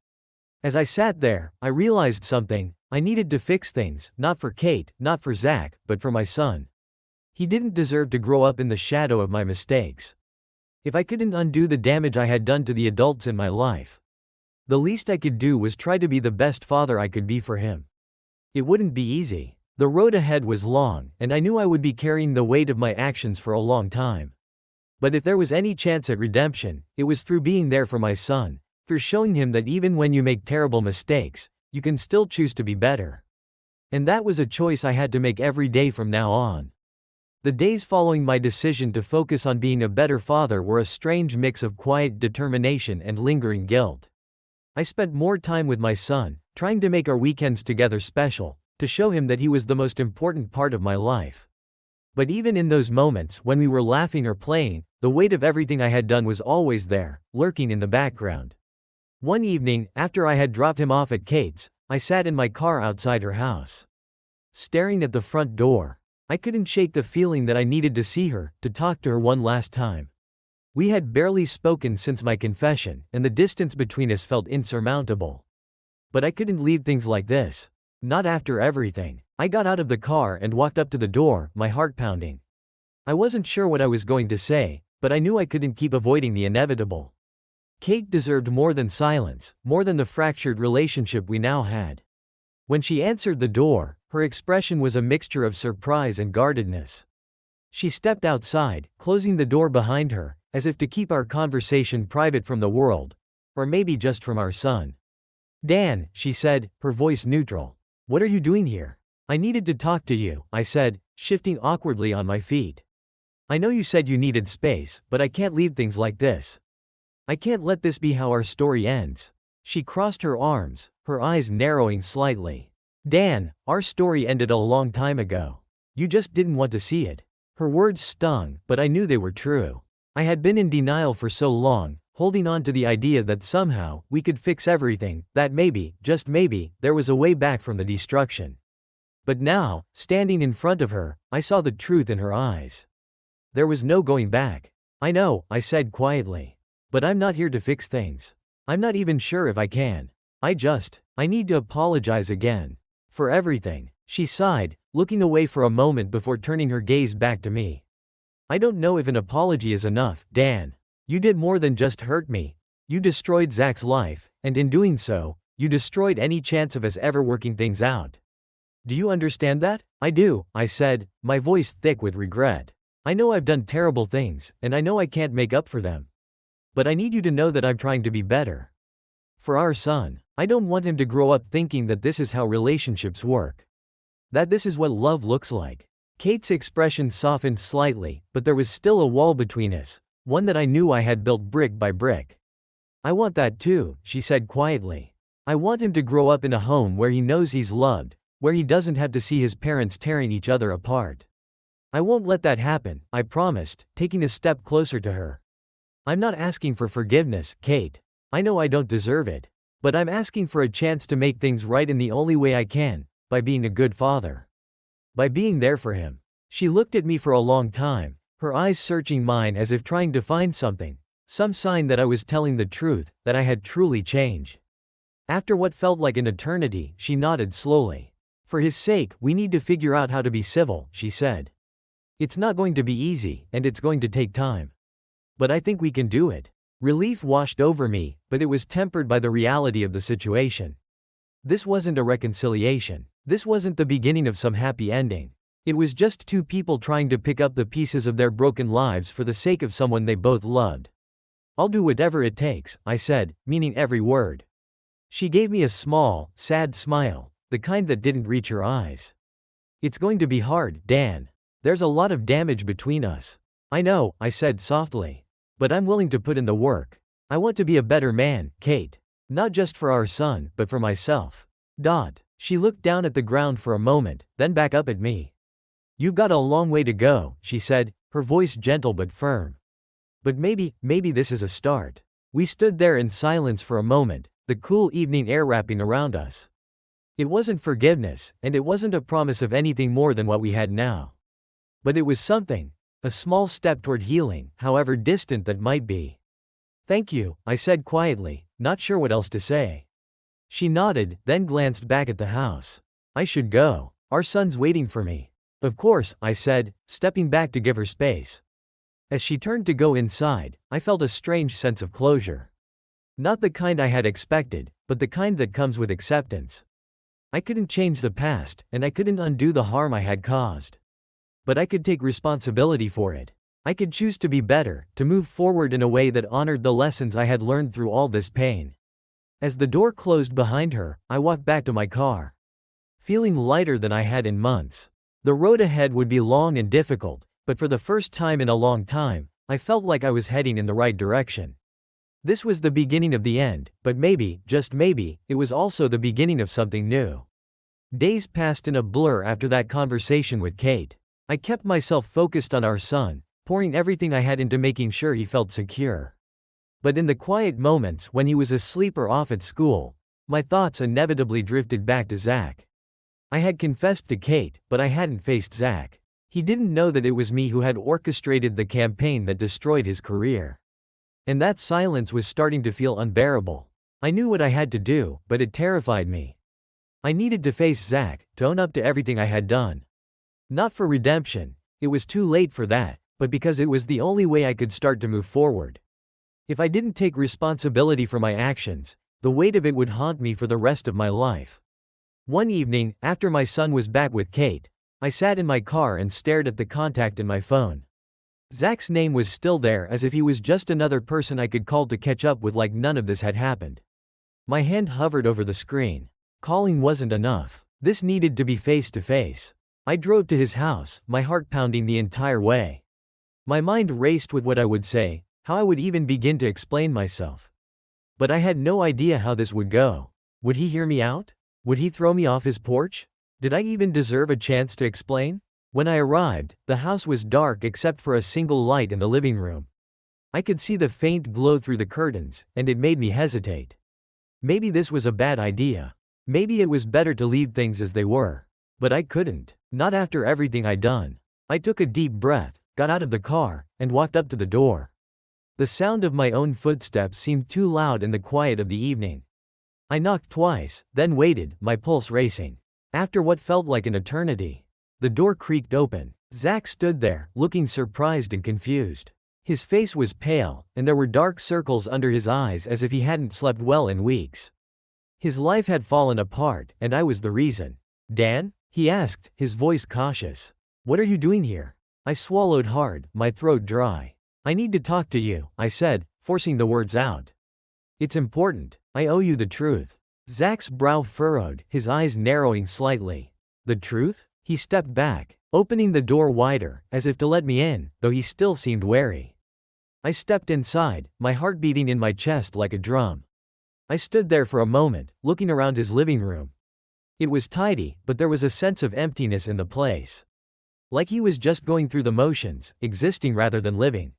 [SPEAKER 1] As I sat there, I realized something. I needed to fix things, not for Kate, not for Zach, but for my son. He didn't deserve to grow up in the shadow of my mistakes. If I couldn't undo the damage I had done to the adults in my life, the least I could do was try to be the best father I could be for him. It wouldn't be easy. The road ahead was long, and I knew I would be carrying the weight of my actions for a long time. But if there was any chance at redemption, it was through being there for my son, through showing him that even when you make terrible mistakes, you can still choose to be better. And that was a choice I had to make every day from now on. The days following my decision to focus on being a better father were a strange mix of quiet determination and lingering guilt. I spent more time with my son, trying to make our weekends together special, to show him that he was the most important part of my life. But even in those moments when we were laughing or playing, the weight of everything I had done was always there, lurking in the background. One evening, after I had dropped him off at Kate's, I sat in my car outside her house. Staring at the front door, I couldn't shake the feeling that I needed to see her, to talk to her one last time. We had barely spoken since my confession, and the distance between us felt insurmountable. But I couldn't leave things like this. Not after everything. I got out of the car and walked up to the door, my heart pounding. I wasn't sure what I was going to say, but I knew I couldn't keep avoiding the inevitable. Kate deserved more than silence, more than the fractured relationship we now had. When she answered the door, her expression was a mixture of surprise and guardedness. She stepped outside, closing the door behind her, as if to keep our conversation private from the world, or maybe just from our son. "Dan," she said, her voice neutral. "What are you doing here?" "I needed to talk to you," I said, shifting awkwardly on my feet. "I know you said you needed space, but I can't leave things like this. I can't let this be how our story ends." She crossed her arms, her eyes narrowing slightly. "Dan, our story ended a long time ago. You just didn't want to see it." Her words stung, but I knew they were true. I had been in denial for so long, holding on to the idea that somehow we could fix everything, that maybe, just maybe, there was a way back from the destruction. But now, standing in front of her, I saw the truth in her eyes. There was no going back. "I know," I said quietly. "But I'm not here to fix things. I'm not even sure if I can. I need to apologize again. For everything." She sighed, looking away for a moment before turning her gaze back to me. "I don't know if an apology is enough, Dan. You did more than just hurt me. You destroyed Zach's life, and in doing so, you destroyed any chance of us ever working things out. Do you understand that?" "I do," I said, my voice thick with regret. "I know I've done terrible things, and I know I can't make up for them. But I need you to know that I'm trying to be better. For our son. I don't want him to grow up thinking that this is how relationships work. That this is what love looks like." Kate's expression softened slightly, but there was still a wall between us, one that I knew I had built brick by brick. "I want that too," she said quietly. "I want him to grow up in a home where he knows he's loved, where he doesn't have to see his parents tearing each other apart. I won't let that happen," I promised, taking a step closer to her. "I'm not asking for forgiveness, Kate. I know I don't deserve it. But I'm asking for a chance to make things right in the only way I can, by being a good father. By being there for him." She looked at me for a long time, her eyes searching mine as if trying to find something, some sign that I was telling the truth, that I had truly changed. After what felt like an eternity, she nodded slowly. "For his sake, we need to figure out how to be civil," she said. "It's not going to be easy, and it's going to take time. But I think we can do it." Relief washed over me, but it was tempered by the reality of the situation. This wasn't a reconciliation. This wasn't the beginning of some happy ending. It was just two people trying to pick up the pieces of their broken lives for the sake of someone they both loved. "I'll do whatever it takes," I said, meaning every word. She gave me a small, sad smile, the kind that didn't reach her eyes. "It's going to be hard, Dan. There's a lot of damage between us." "I know," I said softly. "But I'm willing to put in the work. I want to be a better man, Kate. Not just for our son, but for myself." She looked down at the ground for a moment, then back up at me. "You've got a long way to go," she said, her voice gentle but firm. "But maybe this is a start." We stood there in silence for a moment, the cool evening air wrapping around us. It wasn't forgiveness, and it wasn't a promise of anything more than what we had now. But it was something. A small step toward healing, however distant that might be. "Thank you," I said quietly, not sure what else to say. She nodded, then glanced back at the house. "I should go. Our son's waiting for me." "Of course," I said, stepping back to give her space. As she turned to go inside, I felt a strange sense of closure. Not the kind I had expected, but the kind that comes with acceptance. I couldn't change the past, and I couldn't undo the harm I had caused. But I could take responsibility for it. I could choose to be better, to move forward in a way that honored the lessons I had learned through all this pain. As the door closed behind her, I walked back to my car, feeling lighter than I had in months. The road ahead would be long and difficult, but for the first time in a long time, I felt like I was heading in the right direction. This was the beginning of the end, but maybe, just maybe, it was also the beginning of something new. Days passed in a blur after that conversation with Kate. I kept myself focused on our son, pouring everything I had into making sure he felt secure. But in the quiet moments when he was asleep or off at school, my thoughts inevitably drifted back to Zach. I had confessed to Kate, but I hadn't faced Zach. He didn't know that it was me who had orchestrated the campaign that destroyed his career. And that silence was starting to feel unbearable. I knew what I had to do, but it terrified me. I needed to face Zach, to own up to everything I had done. Not for redemption, It was too late for that, but because it was the only way I could start to move forward. If I didn't take responsibility for my actions, the weight of it would haunt me for the rest of my life. One evening, after my son was back with Kate, I sat in my car and stared at the contact in my phone. Zach's name was still there, as if he was just another person I could call to catch up with, like none of this had happened. My hand hovered over the screen. Calling wasn't enough. This needed to be face to face. I drove to his house, my heart pounding the entire way. My mind raced with what I would say, how I would even begin to explain myself. But I had no idea how this would go. Would he hear me out? Would he throw me off his porch? Did I even deserve a chance to explain? When I arrived, the house was dark except for a single light in the living room. I could see the faint glow through the curtains, and it made me hesitate. Maybe this was a bad idea. Maybe it was better to leave things as they were. But I couldn't. Not after everything I'd done. I took a deep breath, got out of the car, and walked up to the door. The sound of my own footsteps seemed too loud in the quiet of the evening. I knocked twice, then waited, my pulse racing. After what felt like an eternity, the door creaked open. Zach stood there, looking surprised and confused. His face was pale, and there were dark circles under his eyes as if he hadn't slept well in weeks. His life had fallen apart, and I was the reason. "Dan?" he asked, his voice cautious. "What are you doing here?" I swallowed hard, my throat dry. "I need to talk to you," I said, forcing the words out. "It's important. I owe you the truth." Zach's brow furrowed, his eyes narrowing slightly. "The truth?" He stepped back, opening the door wider, as if to let me in, though he still seemed wary. I stepped inside, my heart beating in my chest like a drum. I stood there for a moment, looking around his living room. It was tidy, but there was a sense of emptiness in the place. Like he was just going through the motions, existing rather than living.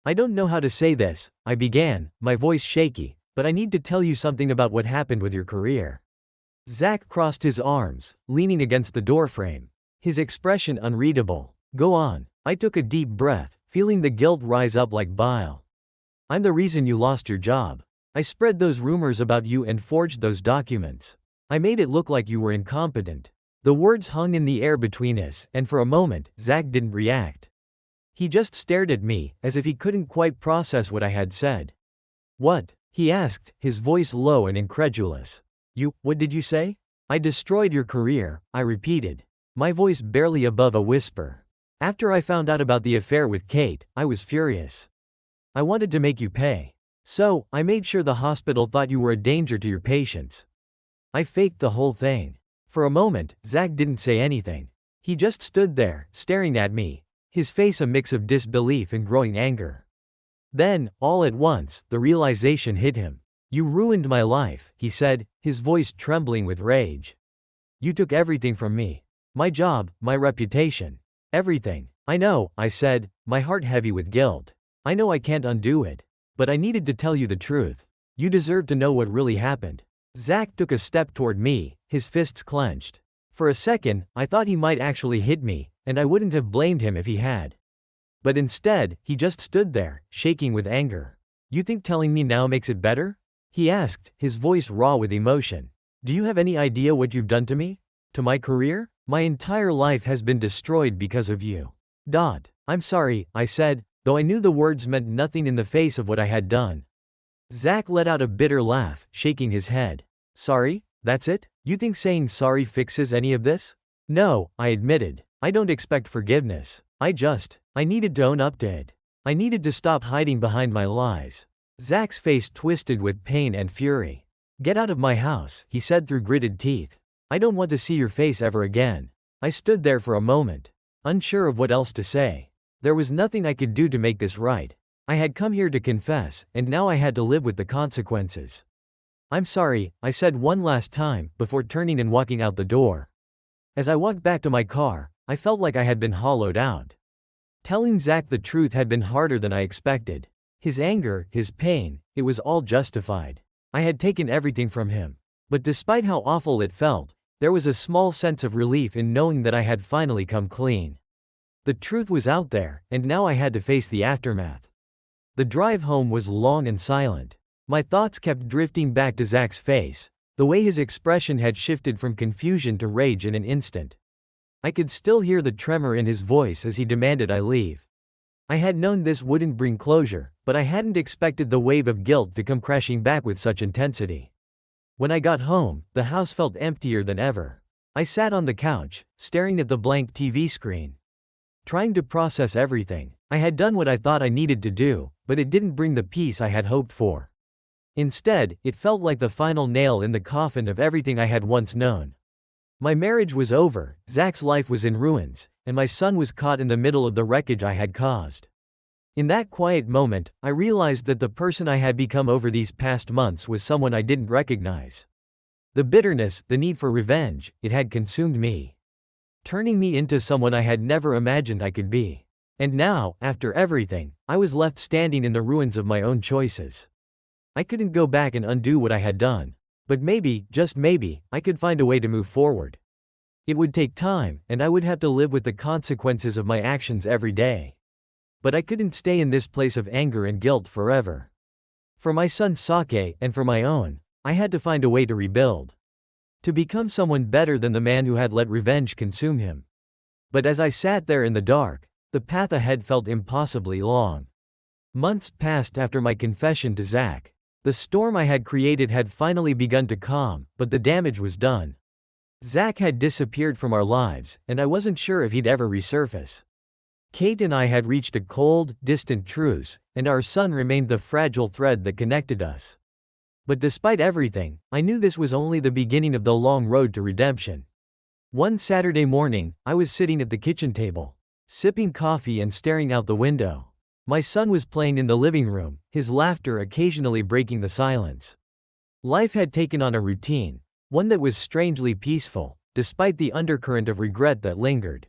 [SPEAKER 1] "I don't know how to say this," I began, my voice shaky, "but I need to tell you something about what happened with your career." Zach crossed his arms, leaning against the doorframe. His expression unreadable. "Go on." I took a deep breath, feeling the guilt rise up like bile. "I'm the reason you lost your job. I spread those rumors about you and forged those documents. I made it look like you were incompetent." The words hung in the air between us, and for a moment, Zach didn't react. He just stared at me, as if he couldn't quite process what I had said. "What?" he asked, his voice low and incredulous. What did you say?" "I destroyed your career," I repeated, my voice barely above a whisper. "After I found out about the affair with Kate, I was furious. I wanted to make you pay. So, I made sure the hospital thought you were a danger to your patients. I faked the whole thing." For a moment, Zach didn't say anything. He just stood there, staring at me, his face a mix of disbelief and growing anger. Then, all at once, the realization hit him. "You ruined my life," he said, his voice trembling with rage. "You took everything from me. My job, my reputation. Everything." "I know," I said, my heart heavy with guilt. "I know I can't undo it. But I needed to tell you the truth. You deserve to know what really happened." Zach took a step toward me, his fists clenched. For a second, I thought he might actually hit me, and I wouldn't have blamed him if he had. But instead, he just stood there, shaking with anger. "You think telling me now makes it better?" he asked, his voice raw with emotion. "Do you have any idea what you've done to me? To my career? My entire life has been destroyed because of you. I'm sorry," I said, though I knew the words meant nothing in the face of what I had done. Zach let out a bitter laugh, shaking his head. "Sorry? That's it? You think saying sorry fixes any of this?" "No," I admitted. "I don't expect forgiveness. I needed to own up to it. I needed to stop hiding behind my lies." Zach's face twisted with pain and fury. "Get out of my house," he said through gritted teeth. "I don't want to see your face ever again." I stood there for a moment, unsure of what else to say. There was nothing I could do to make this right. I had come here to confess, and now I had to live with the consequences. "I'm sorry," I said one last time, before turning and walking out the door. As I walked back to my car, I felt like I had been hollowed out. Telling Zach the truth had been harder than I expected. His anger, his pain, it was all justified. I had taken everything from him. But despite how awful it felt, there was a small sense of relief in knowing that I had finally come clean. The truth was out there, and now I had to face the aftermath. The drive home was long and silent. My thoughts kept drifting back to Zach's face, the way his expression had shifted from confusion to rage in an instant. I could still hear the tremor in his voice as he demanded I leave. I had known this wouldn't bring closure, but I hadn't expected the wave of guilt to come crashing back with such intensity. When I got home, the house felt emptier than ever. I sat on the couch, staring at the blank TV screen, trying to process everything. I had done what I thought I needed to do, but it didn't bring the peace I had hoped for. Instead, it felt like the final nail in the coffin of everything I had once known. My marriage was over, Zach's life was in ruins, and my son was caught in the middle of the wreckage I had caused. In that quiet moment, I realized that the person I had become over these past months was someone I didn't recognize. The bitterness, the need for revenge, it had consumed me, turning me into someone I had never imagined I could be. And now, after everything, I was left standing in the ruins of my own choices. I couldn't go back and undo what I had done. But maybe, just maybe, I could find a way to move forward. It would take time, and I would have to live with the consequences of my actions every day. But I couldn't stay in this place of anger and guilt forever. For my son Sake, and for my own, I had to find a way to rebuild. To become someone better than the man who had let revenge consume him. But as I sat there in the dark, the path ahead felt impossibly long. Months passed after my confession to Zach. The storm I had created had finally begun to calm, but the damage was done. Zach had disappeared from our lives, and I wasn't sure if he'd ever resurface. Kate and I had reached a cold, distant truce, and our son remained the fragile thread that connected us. But despite everything, I knew this was only the beginning of the long road to redemption. One Saturday morning, I was sitting at the kitchen table, sipping coffee and staring out the window. My son was playing in the living room, his laughter occasionally breaking the silence. Life had taken on a routine, one that was strangely peaceful, despite the undercurrent of regret that lingered.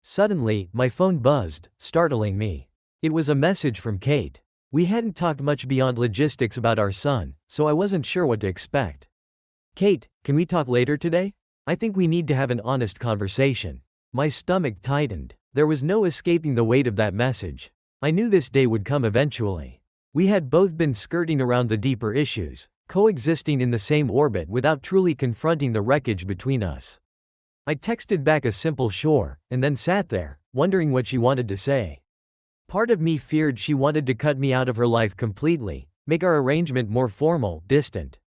[SPEAKER 1] Suddenly, my phone buzzed, startling me. It was a message from Kate. We hadn't talked much beyond logistics about our son, so I wasn't sure what to expect. "Kate, can we talk later today? I think we need to have an honest conversation." My stomach tightened. There was no escaping the weight of that message. I knew this day would come eventually. We had both been skirting around the deeper issues, coexisting in the same orbit without truly confronting the wreckage between us. I texted back a simple "sure," and then sat there, wondering what she wanted to say. Part of me feared she wanted to cut me out of her life completely, make our arrangement more formal, distant.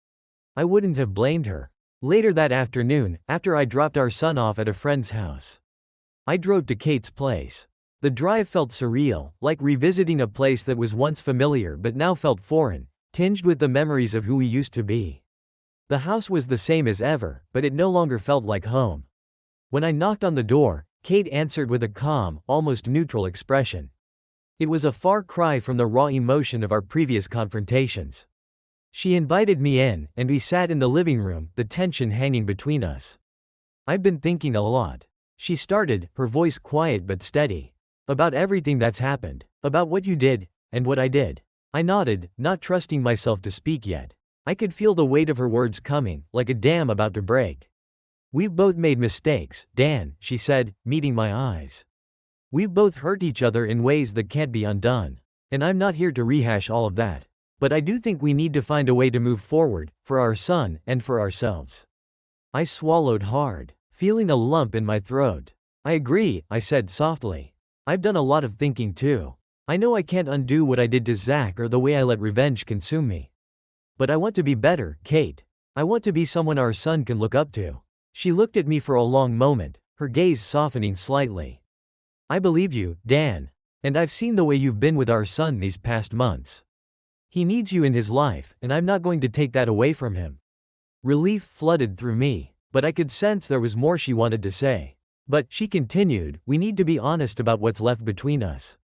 [SPEAKER 1] I wouldn't have blamed her. Later that afternoon, after I dropped our son off at a friend's house, I drove to Kate's place. The drive felt surreal, like revisiting a place that was once familiar but now felt foreign, tinged with the memories of who we used to be. The house was the same as ever, but it no longer felt like home. When I knocked on the door, Kate answered with a calm, almost neutral expression. It was a far cry from the raw emotion of our previous confrontations. She invited me in, and we sat in the living room, the tension hanging between us. "I've been thinking a lot," she started, her voice quiet but steady. "About everything that's happened, about what you did, and what I did." I nodded, not trusting myself to speak yet. I could feel the weight of her words coming, like a dam about to break. "We've both made mistakes, Dan," she said, meeting my eyes. "We've both hurt each other in ways that can't be undone. And I'm not here to rehash all of that. But I do think we need to find a way to move forward, for our son, and for ourselves." I swallowed hard, feeling a lump in my throat. "I agree," I said softly. "I've done a lot of thinking too. I know I can't undo what I did to Zach or the way I let revenge consume me. But I want to be better, Kate. I want to be someone our son can look up to." She looked at me for a long moment, her gaze softening slightly. "I believe you, Dan. And I've seen the way you've been with our son these past months. He needs you in his life, and I'm not going to take that away from him." Relief flooded through me, but I could sense there was more she wanted to say. "But," she continued, "we need to be honest about what's left between us.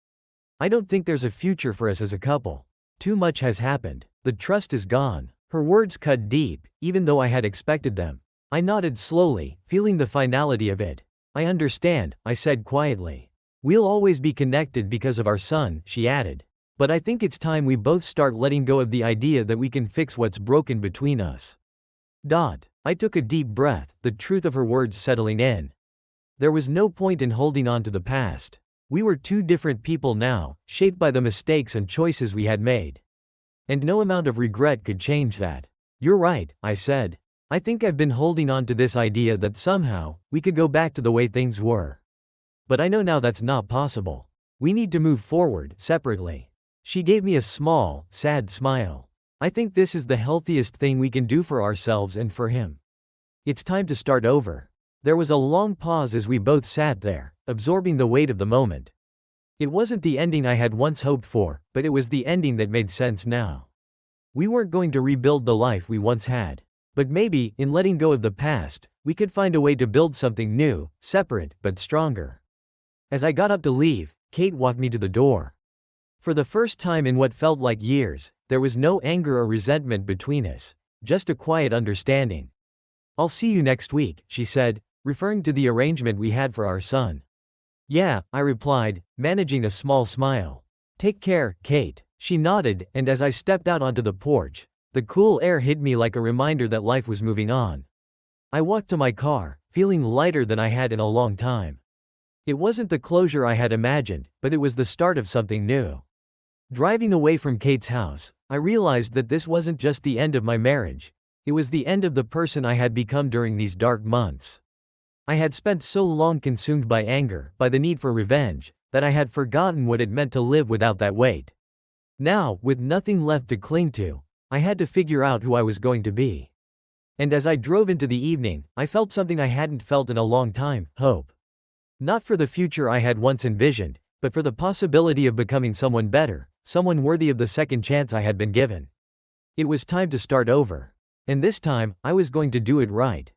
[SPEAKER 1] I don't think there's a future for us as a couple. Too much has happened. The trust is gone." Her words cut deep, even though I had expected them. I nodded slowly, feeling the finality of it. "I understand," I said quietly. "We'll always be connected because of our son," she added. "But I think it's time we both start letting go of the idea that we can fix what's broken between us." I took a deep breath, the truth of her words settling in. There was no point in holding on to the past. We were two different people now, shaped by the mistakes and choices we had made. And no amount of regret could change that. "You're right," I said. I think I've been holding on to this idea that somehow, we could go back to the way things were. But I know now that's not possible. We need to move forward, separately. She gave me a small, sad smile. I think this is the healthiest thing we can do for ourselves and for him. It's time to start over. There was a long pause as we both sat there, absorbing the weight of the moment. It wasn't the ending I had once hoped for, but it was the ending that made sense now. We weren't going to rebuild the life we once had. But maybe, in letting go of the past, we could find a way to build something new, separate, but stronger. As I got up to leave, Kate walked me to the door. For the first time in what felt like years, there was no anger or resentment between us, just a quiet understanding. "I'll see you next week," she said, referring to the arrangement we had for our son. "Yeah," I replied, managing a small smile. "Take care, Kate." She nodded, and as I stepped out onto the porch, the cool air hit me like a reminder that life was moving on. I walked to my car, feeling lighter than I had in a long time. It wasn't the closure I had imagined, but it was the start of something new. Driving away from Kate's house, I realized that this wasn't just the end of my marriage. It was the end of the person I had become during these dark months. I had spent so long consumed by anger, by the need for revenge, that I had forgotten what it meant to live without that weight. Now, with nothing left to cling to, I had to figure out who I was going to be. And as I drove into the evening, I felt something I hadn't felt in a long time: hope. Not for the future I had once envisioned, but for the possibility of becoming someone better, someone worthy of the second chance I had been given. It was time to start over. And this time, I was going to do it right.